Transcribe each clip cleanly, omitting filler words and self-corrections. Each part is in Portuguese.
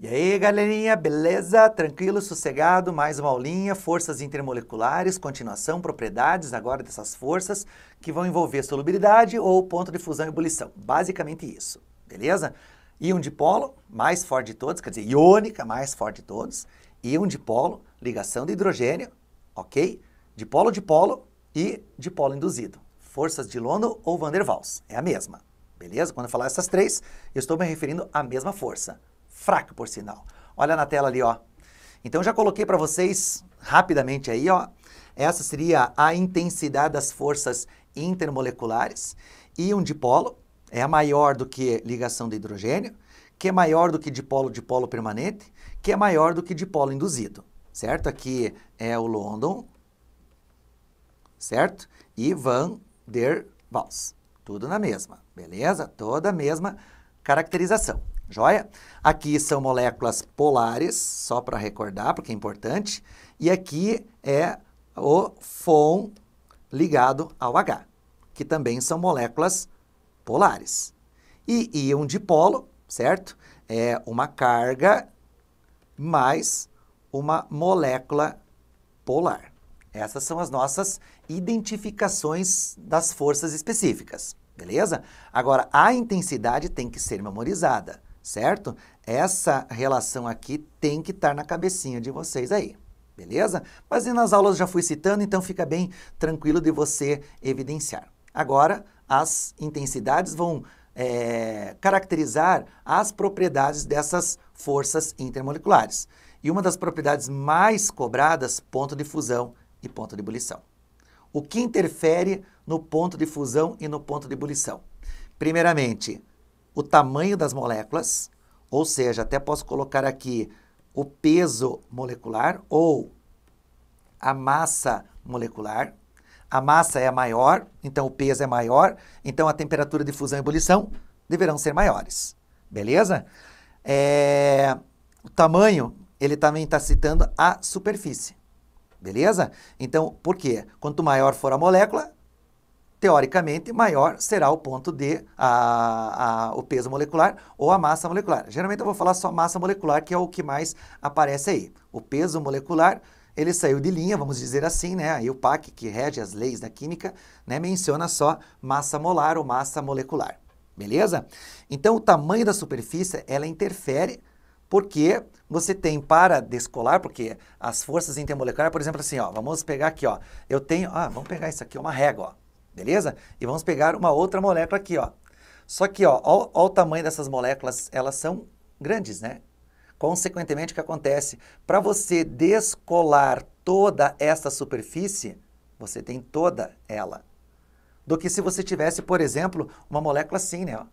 E aí, galerinha, beleza? Tranquilo, sossegado? Mais uma aulinha, forças intermoleculares, continuação, propriedades agora dessas forças que vão envolver solubilidade ou ponto de fusão e ebulição. Basicamente isso, beleza? Íon dipolo, mais forte de todos, quer dizer, iônica, mais forte de todos. Íon dipolo, ligação de hidrogênio, ok? Dipolo-dipolo e dipolo induzido. Forças de London ou Van der Waals, é a mesma, beleza? Quando eu falar essas três, eu estou me referindo à mesma força. Fraca, por sinal. Olha na tela ali, ó. Então, já coloquei para vocês rapidamente aí, ó. Essa seria a intensidade das forças intermoleculares. Íon dipolo é maior do que ligação de hidrogênio, que é maior do que dipolo-dipolo permanente, que é maior do que dipolo induzido, certo? Aqui é o London, certo? E Van der Waals. Tudo na mesma, beleza? Toda a mesma caracterização. Joia? Aqui são moléculas polares, só para recordar, porque é importante. E aqui é o FON ligado ao H, que também são moléculas polares. E íon dipolo, certo? É uma carga mais uma molécula polar. Essas são as nossas identificações das forças específicas, beleza? Agora, a intensidade tem que ser memorizada, certo? Essa relação aqui tem que estar na cabecinha de vocês aí, beleza? Mas nas aulas já fui citando, então fica bem tranquilo de você evidenciar. Agora, as intensidades vão caracterizar as propriedades dessas forças intermoleculares. E uma das propriedades mais cobradas, ponto de fusão e ponto de ebulição. O que interfere no ponto de fusão e no ponto de ebulição? Primeiramente, o tamanho das moléculas, ou seja, até posso colocar aqui o peso molecular ou a massa molecular. A massa é maior, então o peso é maior, então a temperatura de fusão e ebulição deverão ser maiores. Beleza? O tamanho, ele também está citando a superfície. Beleza? Então, por quê? Quanto maior for a molécula, teoricamente, maior será o ponto de o peso molecular ou a massa molecular. Geralmente eu vou falar só massa molecular, que é o que mais aparece aí. O peso molecular, ele saiu de linha, vamos dizer assim, né? Aí o PAC, que rege as leis da química, né, menciona só massa molar ou massa molecular. Beleza? Então, o tamanho da superfície, ela interfere porque você tem para descolar, porque as forças intermoleculares, por exemplo, assim, ó, vamos pegar aqui, ó, eu tenho, vamos pegar isso aqui, uma régua, ó, beleza? E vamos pegar uma outra molécula aqui, ó. Só que, ó o tamanho dessas moléculas, elas são grandes, né? Consequentemente, o que acontece? Para você descolar toda essa superfície, você tem toda ela. Do que se você tivesse, por exemplo, uma molécula assim, né? Ó.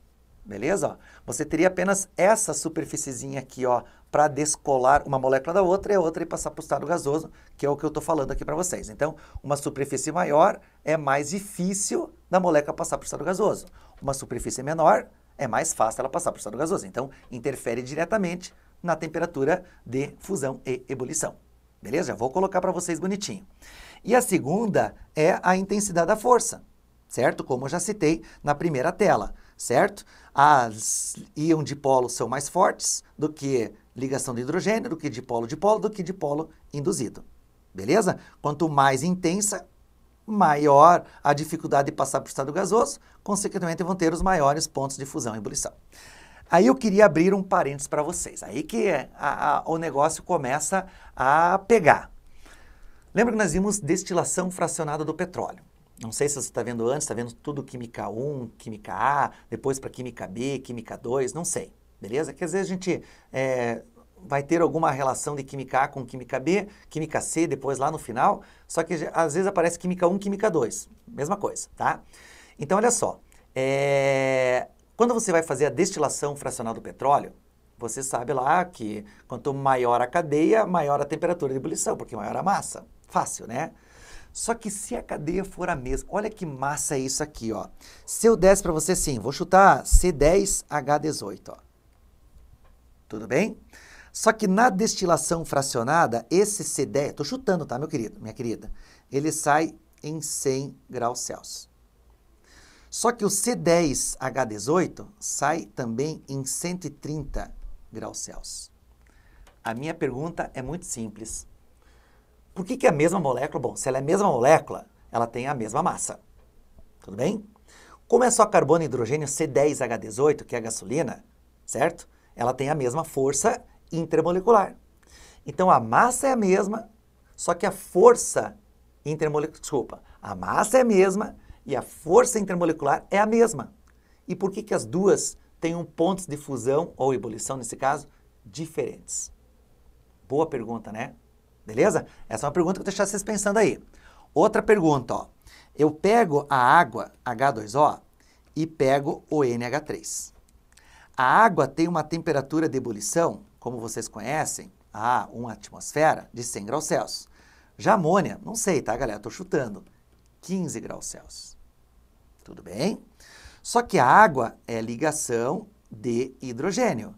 Beleza? Ó, você teria apenas essa superfíciezinha aqui, ó, para descolar uma molécula da outra e a outra e passar para o estado gasoso, que é o que eu estou falando aqui para vocês. Então, uma superfície maior é mais difícil da molécula passar para o estado gasoso. Uma superfície menor é mais fácil ela passar para o estado gasoso. Então, interfere diretamente na temperatura de fusão e ebulição. Beleza? Já vou colocar para vocês bonitinho. E a segunda é a intensidade da força, certo? Como eu já citei na primeira tela, certo? As íon dipolo são mais fortes do que ligação de hidrogênio, do que dipolo-dipolo, do que dipolo induzido. Beleza? Quanto mais intensa, maior a dificuldade de passar para o estado gasoso, consequentemente vão ter os maiores pontos de fusão e ebulição. Aí eu queria abrir um parênteses para vocês, aí que o negócio começa a pegar. Lembra que nós vimos destilação fracionada do petróleo? Não sei se você está vendo antes, está vendo tudo química 1, química A, depois para química B, química 2, não sei, beleza? Que às vezes a gente vai ter alguma relação de química A com química B, química C depois lá no final, só que às vezes aparece química 1, química 2, mesma coisa, tá? Então olha só, quando você vai fazer a destilação fracional do petróleo, você sabe lá que quanto maior a cadeia, maior a temperatura de ebulição, porque maior a massa. Fácil, né? Só que se a cadeia for a mesma, olha que massa é isso aqui, ó. Se eu desse para você assim, vou chutar C10H18, ó. Tudo bem? Só que na destilação fracionada, esse C10, tô chutando, tá, meu querido, minha querida, ele sai em 100 graus Celsius. Só que o C10H18 sai também em 130 graus Celsius. A minha pergunta é muito simples. Por que é a mesma molécula? Bom, se ela é a mesma molécula, ela tem a mesma massa. Tudo bem? Como é só carbono e hidrogênio C10H18, que é a gasolina, certo? Ela tem a mesma força intermolecular. Então a massa é a mesma, só que a força intermolecular, desculpa, a massa é a mesma e a força intermolecular é a mesma. E por que as duas têm pontos de fusão, ou ebulição nesse caso, diferentes? Boa pergunta, né? Beleza? Essa é uma pergunta que eu vou deixar vocês pensando aí. Outra pergunta, ó. Eu pego a água, H2O, e pego o NH3. A água tem uma temperatura de ebulição, como vocês conhecem, a 1 atmosfera, de 100 graus Celsius. Já a amônia, não sei, tá, galera? Estou chutando. 15 graus Celsius. Tudo bem? Só que a água é ligação de hidrogênio.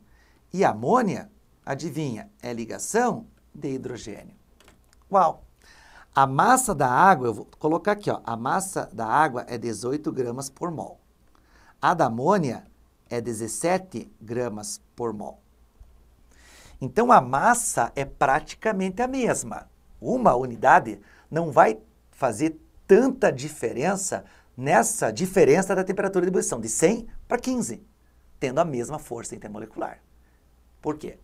E a amônia, adivinha, é ligação de hidrogênio. Uau! A massa da água, eu vou colocar aqui, ó, a massa da água é 18 gramas por mol. A da amônia é 17 gramas por mol. Então, a massa é praticamente a mesma. Uma unidade não vai fazer tanta diferença nessa diferença da temperatura de ebulição, de 100 para 15, tendo a mesma força intermolecular. Por quê?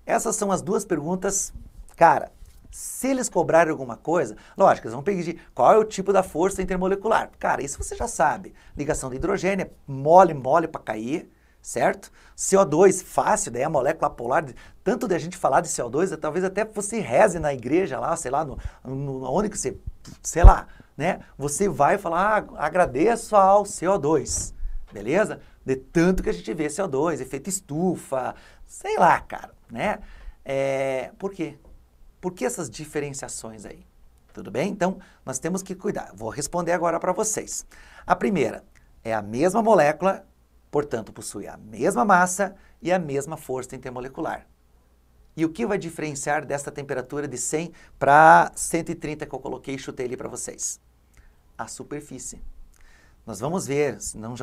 Essas são as duas perguntas, cara. Se eles cobrarem alguma coisa, lógico, eles vão pedir qual é o tipo da força intermolecular. Cara, isso você já sabe. Ligação de hidrogênio é mole para cair, certo? CO2, fácil, daí a molécula polar. Tanto de a gente falar de CO2, talvez até você reze na igreja lá, sei lá, onde que você, sei lá, né? Você vai falar, agradeço ao CO2, beleza? De tanto que a gente vê CO2, efeito estufa, sei lá, cara, né? Por quê? Por que essas diferenciações aí? Tudo bem? Então, nós temos que cuidar. Vou responder agora para vocês. A primeira é a mesma molécula, portanto, possui a mesma massa e a mesma força intermolecular. E o que vai diferenciar dessa temperatura de 100 para 130 que eu coloquei e chutei ali para vocês? A superfície. Nós vamos ver, não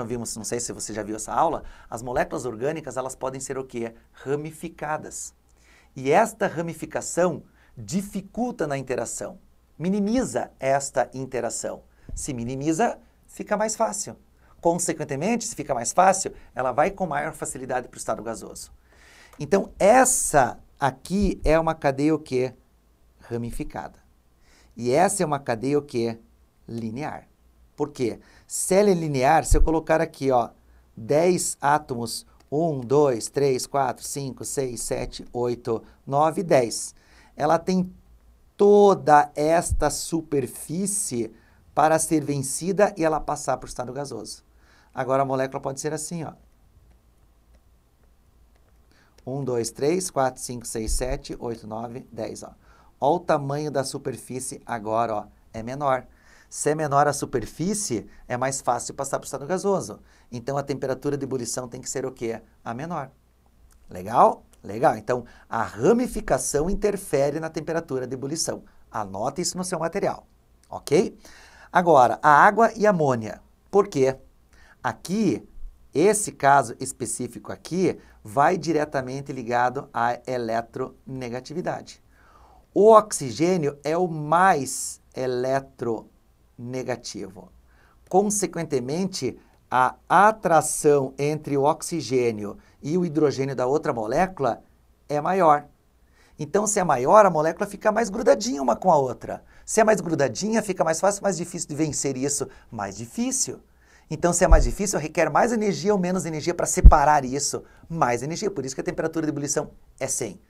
sei se você já viu essa aula, as moléculas orgânicas, elas podem ser o quê? Ramificadas. E esta ramificação dificulta na interação, minimiza esta interação. Se minimiza, fica mais fácil. Consequentemente, se fica mais fácil, ela vai com maior facilidade para o estado gasoso. Então, essa aqui é uma cadeia o quê? Ramificada. E essa é uma cadeia o quê? Linear. Por quê? Se ela é linear, se eu colocar aqui, ó, 10 átomos, 1, 2, 3, 4, 5, 6, 7, 8, 9, 10. Ela tem toda esta superfície para ser vencida e ela passar para o estado gasoso. Agora a molécula pode ser assim, ó. 1, 2, 3, 4, 5, 6, 7, 8, 9, 10, ó. Olha o tamanho da superfície agora, ó, é menor. Se é menor a superfície, é mais fácil passar para o estado gasoso. Então a temperatura de ebulição tem que ser o quê? A menor. Legal? Legal. Então a ramificação interfere na temperatura de ebulição. Anote isso no seu material, ok? Agora, a água e a amônia. Por quê? Aqui, esse caso específico aqui, vai diretamente ligado à eletronegatividade. O oxigênio é o mais eletronegativo. Consequentemente, a atração entre o oxigênio e o hidrogênio da outra molécula é maior. Então, se é maior, a molécula fica mais grudadinha uma com a outra. Se é mais grudadinha, fica mais fácil, mais difícil de vencer isso. Mais difícil. Então, se é mais difícil, requer mais energia ou menos energia para separar isso. Mais energia, por isso que a temperatura de ebulição é 100.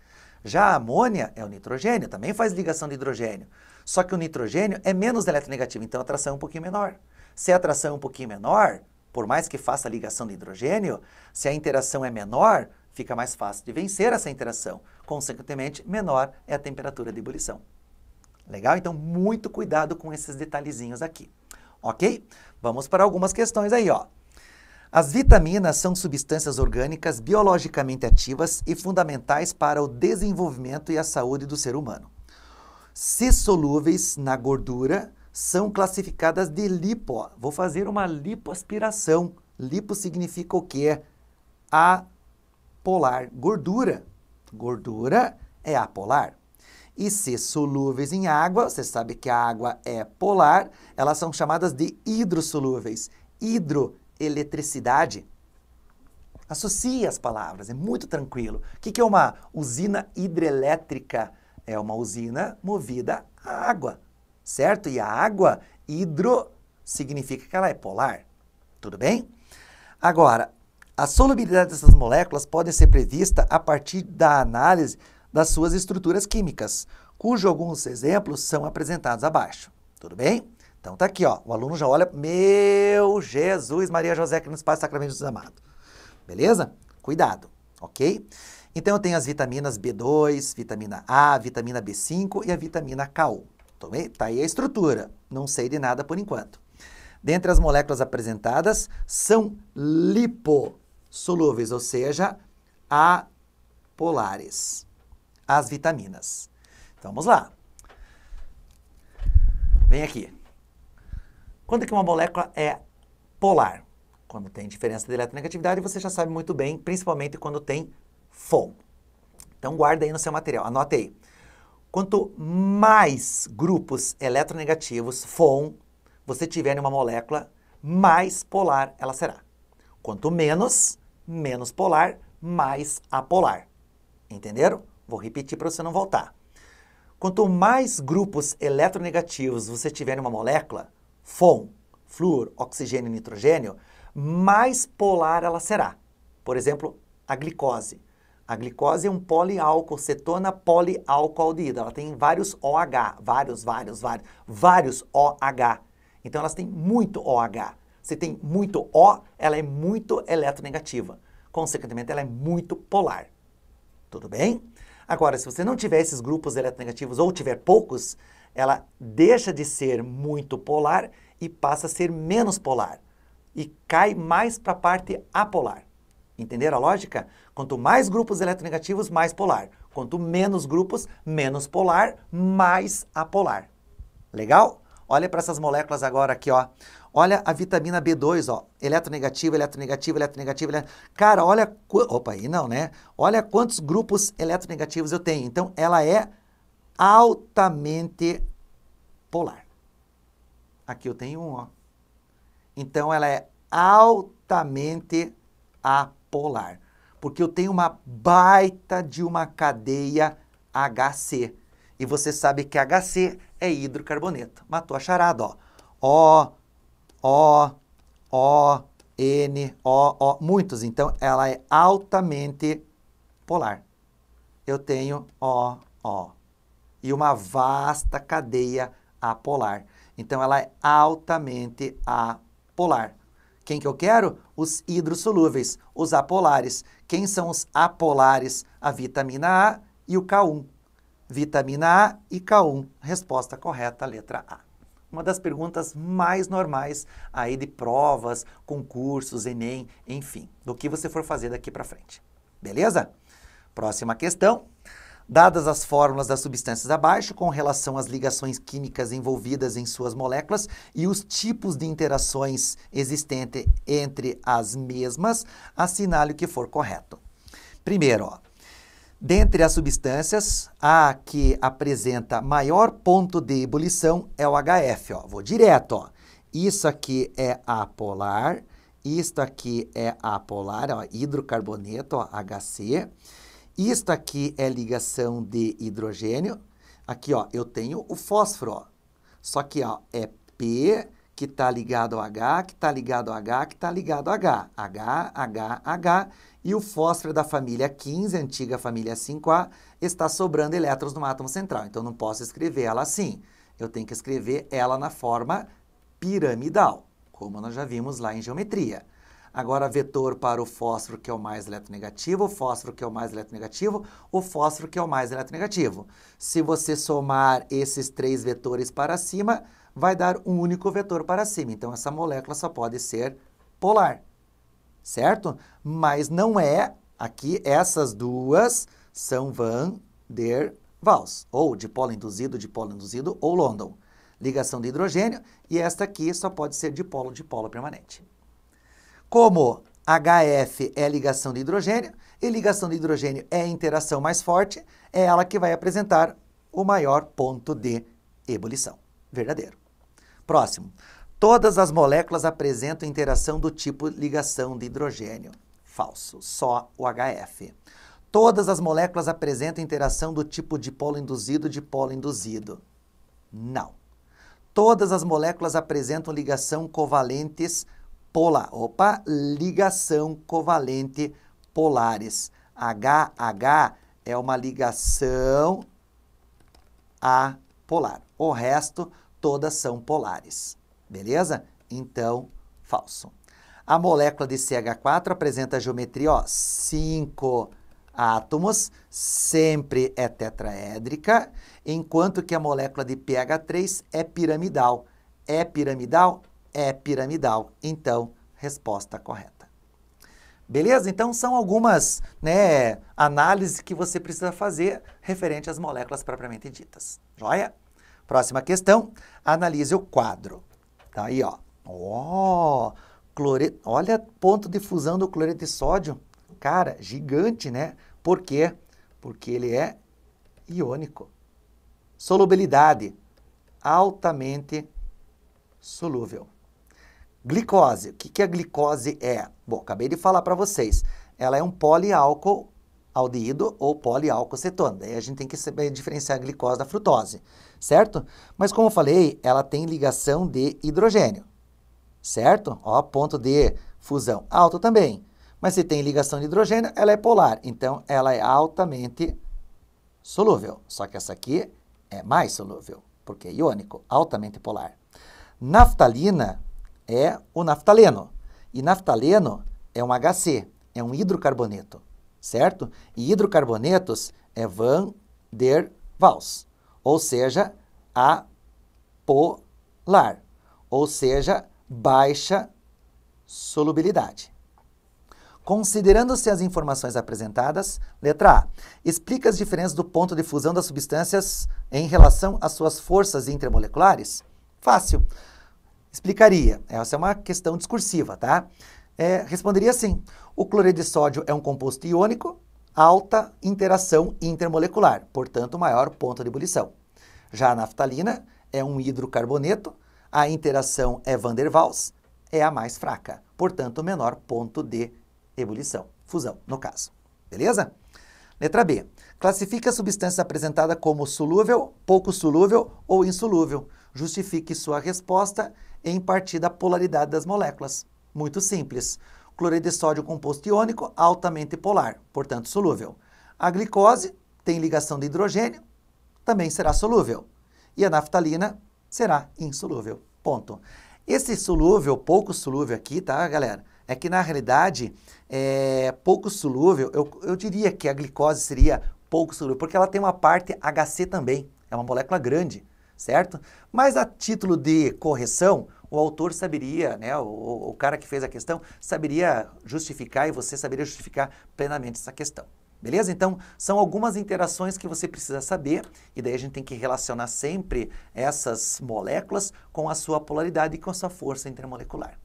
Já a amônia é o nitrogênio, também faz ligação de hidrogênio. Só que o nitrogênio é menos eletronegativo, então a atração é um pouquinho menor. Se a atração é um pouquinho menor, por mais que faça a ligação de hidrogênio, se a interação é menor, fica mais fácil de vencer essa interação. Consequentemente, menor é a temperatura de ebulição. Legal? Então, muito cuidado com esses detalhezinhos aqui. Ok? Vamos para algumas questões aí, ó. As vitaminas são substâncias orgânicas biologicamente ativas e fundamentais para o desenvolvimento e a saúde do ser humano. Se solúveis na gordura, são classificadas de lipo. Vou fazer uma lipoaspiração. Lipo significa o quê? Apolar. Gordura. Gordura é apolar. E se solúveis em água, você sabe que a água é polar, elas são chamadas de hidrossolúveis. Hidroeletricidade. Associe as palavras, é muito tranquilo. O que é uma usina hidrelétrica? É uma usina movida a água, certo? E a água, hidro, significa que ela é polar. Tudo bem? Agora, a solubilidade dessas moléculas pode ser prevista a partir da análise das suas estruturas químicas, cujos alguns exemplos são apresentados abaixo. Tudo bem? Então tá aqui, ó. O aluno já olha, meu Jesus, Maria José, que nos passa Sacramento dos Amados. Beleza? Cuidado, ok? Então eu tenho as vitaminas B2, vitamina A, vitamina B5 e a vitamina K1. Tá aí a estrutura, não sei de nada por enquanto. Dentre as moléculas apresentadas, são lipossolúveis, ou seja, apolares, as vitaminas. Então vamos lá. Vem aqui. Quando que uma molécula é polar? Quando tem diferença de eletronegatividade, você já sabe muito bem, principalmente quando tem FON. Então guarda aí no seu material, anote aí. Quanto mais grupos eletronegativos, FON, você tiver em uma molécula, mais polar ela será. Quanto menos, menos polar, mais apolar. Entenderam? Vou repetir para você não voltar. Quanto mais grupos eletronegativos você tiver em uma molécula, FON, flúor, oxigênio e nitrogênio, mais polar ela será. Por exemplo, a glicose. A glicose é um poliálcool, cetona polialcoaldeído. Ela tem vários OH, vários OH. Então elas têm muito OH. Se tem muito O, ela é muito eletronegativa. Consequentemente, ela é muito polar. Tudo bem? Agora, se você não tiver esses grupos eletronegativos ou tiver poucos, ela deixa de ser muito polar e passa a ser menos polar. E cai mais para a parte apolar. Entenderam a lógica? Quanto mais grupos eletronegativos, mais polar. Quanto menos grupos, menos polar, mais apolar. Legal? Olha para essas moléculas agora aqui, ó. Olha a vitamina B2, ó. Eletronegativa, eletronegativa, eletronegativa. Cara, olha... Opa, aí não, né? Olha quantos grupos eletronegativos eu tenho. Então, ela é altamente polar. Aqui eu tenho um, ó. Então, ela é altamente apolar. Porque eu tenho uma baita de uma cadeia HC. E você sabe que HC é hidrocarboneto. Matou a charada, ó. N, muitos. Então, ela é altamente polar. Eu tenho O. E uma vasta cadeia apolar. Então, ela é altamente apolar. Quem que eu quero? Os hidrossolúveis, os apolares. Quem são os apolares? A vitamina A e o K1. Vitamina A e K1. Resposta correta, letra A. Uma das perguntas mais normais aí de provas, concursos, Enem, enfim, do que você for fazer daqui para frente. Beleza? Próxima questão. Dadas as fórmulas das substâncias abaixo com relação às ligações químicas envolvidas em suas moléculas e os tipos de interações existentes entre as mesmas, assinale o que for correto. Primeiro, ó. Dentre as substâncias, a que apresenta maior ponto de ebulição é o HF. Ó. Vou direto. Ó. Isso aqui é apolar, isto aqui é apolar, ó, hidrocarboneto, ó, HC. Isto aqui é ligação de hidrogênio. Aqui, ó, eu tenho o fósforo. Ó. Só que ó, é P que está ligado ao H, que está ligado ao H, que está ligado ao H. H. E o fósforo é da família 15, antiga família 5A, está sobrando elétrons no átomo central. Então, não posso escrever ela assim. Eu tenho que escrever ela na forma piramidal, como nós já vimos lá em geometria. Agora, vetor para o fósforo, que é o mais eletronegativo, o fósforo, que é o mais eletronegativo, o fósforo, que é o mais eletronegativo. Se você somar esses três vetores para cima, vai dar um único vetor para cima. Então, essa molécula só pode ser polar. Certo? Mas não é, aqui, essas duas são Van der Waals, ou dipolo induzido, ou London. Ligação de hidrogênio, e esta aqui só pode ser dipolo permanente. Como HF é ligação de hidrogênio, E ligação de hidrogênio é a interação mais forte, é ela que vai apresentar o maior ponto de ebulição. Verdadeiro. Próximo. Todas as moléculas apresentam interação do tipo ligação de hidrogênio. Falso. Só o HF. Todas as moléculas apresentam interação do tipo dipolo induzido. Não. Todas as moléculas apresentam ligação covalentes polar. Opa, ligação covalente polares. HH é uma ligação apolar. O resto, todas são polares. Beleza? Então, falso. A molécula de CH4 apresenta a geometria, ó, 5 átomos, sempre é tetraédrica, enquanto que a molécula de pH3 é piramidal. É piramidal? É piramidal. Então, resposta correta. Beleza? Então, são algumas, né, análises que você precisa fazer referente às moléculas propriamente ditas. Joia? Próxima questão, analise o quadro. Tá aí, ó. Olha ponto de fusão do cloreto de sódio. Cara, gigante, né? Por quê? Porque ele é iônico. Solubilidade, altamente solúvel. Glicose, o que a glicose é? Bom, acabei de falar para vocês. Ela é um poliálcool aldeído ou poliálcool cetona. Daí a gente tem que saber diferenciar a glicose da frutose, certo? Mas como eu falei, ela tem ligação de hidrogênio, certo? Ó, ponto de fusão alto também. Mas se tem ligação de hidrogênio, ela é polar. Então, ela é altamente solúvel. Só que essa aqui é mais solúvel, porque é iônico, altamente polar. Naftalina é o naftaleno. E naftaleno é um HC, é um hidrocarboneto, certo? E hidrocarbonetos é Van der Waals, ou seja, apolar, ou seja, baixa solubilidade. Considerando-se as informações apresentadas, letra A, explica as diferenças do ponto de fusão das substâncias em relação às suas forças intermoleculares? Fácil. Explicaria. Essa é uma questão discursiva, tá? Responderia assim. O cloreto de sódio é um composto iônico, alta interação intermolecular, portanto, maior ponto de ebulição. Já a naftalina é um hidrocarboneto, a interação é Van der Waals, é a mais fraca, portanto, menor ponto de ebulição, fusão, no caso. Beleza? Letra B. Classifique a substância apresentada como solúvel, pouco solúvel ou insolúvel. Justifique sua resposta em partir da polaridade das moléculas. Muito simples. Cloreto de sódio composto iônico, altamente polar, portanto solúvel. A glicose tem ligação de hidrogênio, também será solúvel. E a naftalina será insolúvel. Ponto. Esse solúvel, pouco solúvel aqui, tá, galera? É que na realidade, pouco solúvel, eu diria que a glicose seria pouco solúvel, porque ela tem uma parte HC também, é uma molécula grande, certo? Mas a título de correção, o autor saberia, né, o cara que fez a questão, saberia justificar e você saberia justificar plenamente essa questão. Beleza? Então, são algumas interações que você precisa saber e daí a gente tem que relacionar sempre essas moléculas com a sua polaridade e com a sua força intermolecular.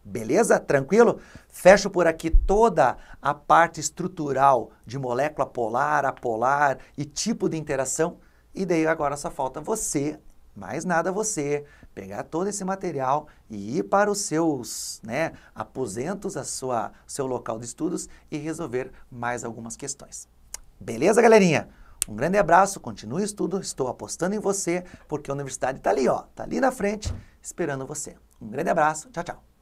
Beleza? Tranquilo? Fecho por aqui toda a parte estrutural de molécula polar, apolar e tipo de interação. E daí agora só falta você, mais nada você, pegar todo esse material e ir para os seus, né, aposentos, seu local de estudos e resolver mais algumas questões. Beleza, galerinha? Um grande abraço, continue o estudo, estou apostando em você, porque a universidade está ali, ó, está ali na frente, esperando você. Um grande abraço, tchau, tchau.